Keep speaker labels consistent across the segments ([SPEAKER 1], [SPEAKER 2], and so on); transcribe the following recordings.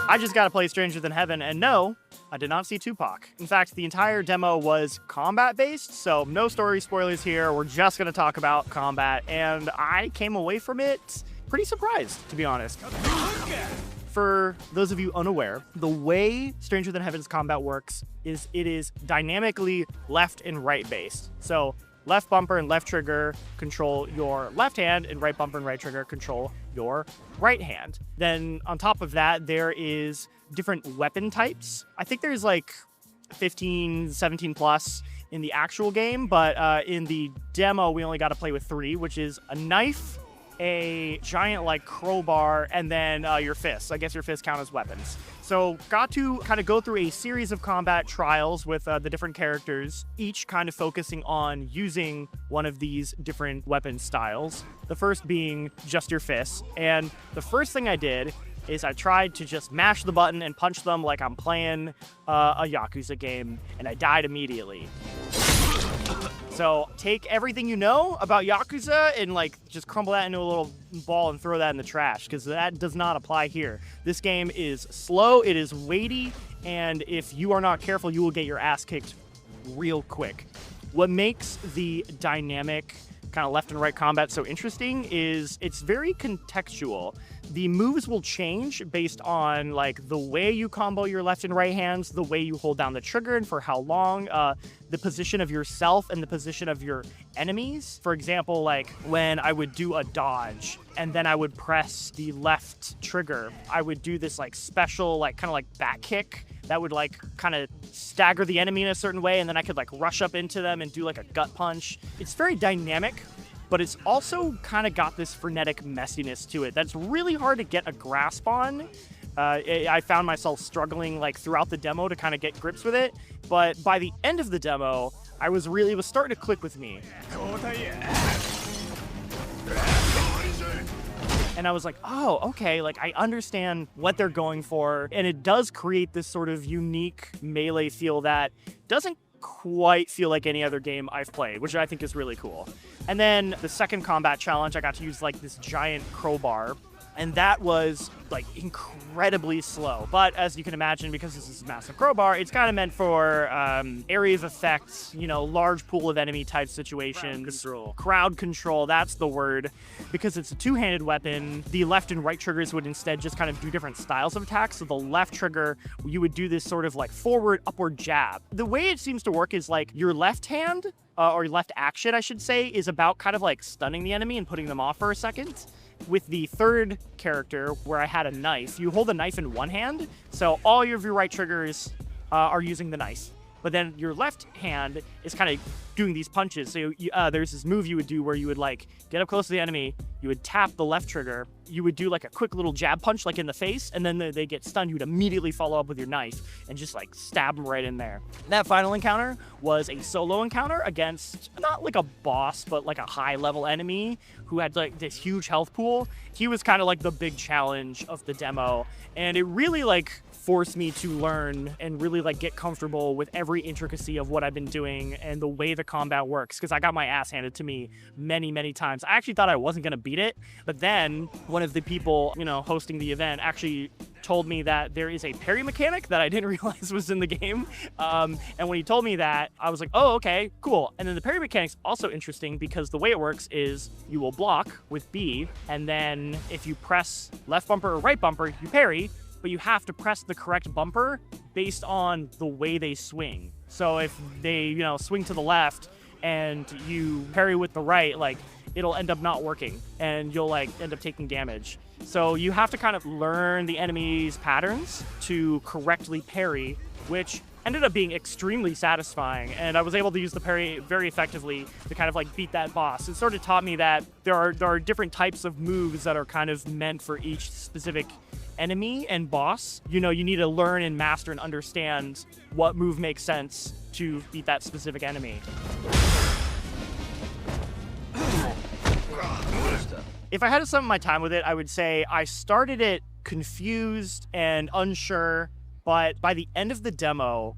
[SPEAKER 1] I just got to play Stranger Than Heaven, and no, I did not see Tupac. In fact, the entire demo was combat-based, so no story spoilers here. We're just going to talk about combat, and I came away from it pretty surprised, to be honest. For those of you unaware, the way Stranger Than Heaven's combat works is it is dynamically left and right based. So left bumper and left trigger control your left hand, and right bumper and right trigger control your right hand. Then on top of that, there is different weapon types. I think there's like 15, 17 plus in the actual game, but in the demo, we only got to play with 3, which is a knife, a giant like crowbar, and then your fists. I guess your fists count as weapons. So got to kind of go through a series of combat trials with the different characters, each kind of focusing on using one of these different weapon styles. The first being just your fists. And the first thing I did is I tried to just mash the button and punch them like I'm playing a Yakuza game, and I died immediately. So take everything you know about Yakuza and like just crumble that into a little ball and throw that in the trash, because that does not apply here. This game is slow, it is weighty, and if you are not careful, you will get your ass kicked real quick. What makes the dynamic kind of left and right combat so interesting is it's very contextual. The moves will change based on like the way you combo your left and right hands, the way you hold down the trigger and for how long, the position of yourself and the position of your enemies. For example, like when I would do a dodge and then I would press the left trigger, I would do this like special like kind of like back kick that would like kind of stagger the enemy in a certain way, and then I could like rush up into them and do like a gut punch. It's very dynamic, but it's also kind of got this frenetic messiness to it that's really hard to get a grasp on. I found myself struggling like throughout the demo to kind of get grips with it, but by the end of the demo, it was starting to click with me. And I was like, oh, okay, like I understand what they're going for. And it does create this sort of unique melee feel that doesn't quite feel like any other game I've played, which I think is really cool. And then the second combat challenge, I got to use like this giant crowbar, and that was like incredibly slow. But as you can imagine, because this is a massive crowbar, it's kind of meant for area of effect, you know, large pool of enemy type situations. Crowd control, that's the word. Because it's a two-handed weapon, the left and right triggers would instead just kind of do different styles of attacks. So the left trigger, you would do this sort of like forward, upward jab. The way it seems to work is like your left hand, or left action, I should say, is about kind of like stunning the enemy and putting them off for a second. With the third character, where I had a knife, you hold a knife in one hand, so all of your right triggers are using the knife. But then your left hand is kind of doing these punches. So there's this move you would do where you would like get up close to the enemy, you would tap the left trigger, you would do like a quick little jab punch like in the face, and then they get stunned, you would immediately follow up with your knife and just like stab them right in there. That final encounter was a solo encounter against not like a boss, but like a high level enemy who had like this huge health pool. He was kind of like the big challenge of the demo, and it really like forced me to learn and really like get comfortable with every intricacy of what I've been doing and the way the combat works, because I got my ass handed to me many times. I actually thought I wasn't gonna beat it, but then one of the people, you know, hosting the event actually told me that there is a parry mechanic that I didn't realize was in the game. And when he told me that, I was like, oh, okay, cool. And then the parry mechanic's also interesting because the way it works is you will block with B, and then if you press left bumper or right bumper, you parry, but you have to press the correct bumper based on the way they swing. So if they, you know, swing to the left and you parry with the right, like it'll end up not working and you'll like end up taking damage. So you have to kind of learn the enemy's patterns to correctly parry, which ended up being extremely satisfying. And I was able to use the parry very effectively to kind of like beat that boss. It sort of taught me that there are different types of moves that are kind of meant for each specific enemy and boss. You know, you need to learn and master and understand what move makes sense to beat that specific enemy. If I had to sum my time with it, I would say I started it confused and unsure, but by the end of the demo,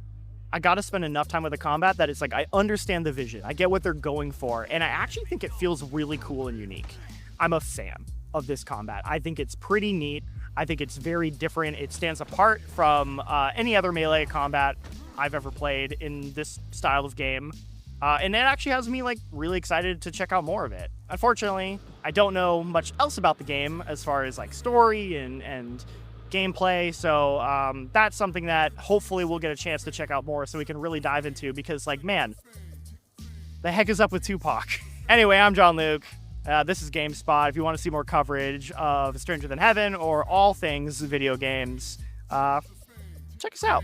[SPEAKER 1] I got to spend enough time with the combat that it's like I understand the vision. I get what they're going for, and I actually think it feels really cool and unique. I'm a fan. of this combat. I think it's pretty neat. I think it's very different. It stands apart from any other melee combat I've ever played in this style of game. And it actually has me like really excited to check out more of it. Unfortunately, I don't know much else about the game as far as like story and gameplay. So that's something that hopefully we'll get a chance to check out more so we can really dive into, because like, man, the heck is up with Tupac? Anyway, I'm John Luke. This is GameSpot. If you want to see more coverage of Stranger Than Heaven or all things video games, check us out.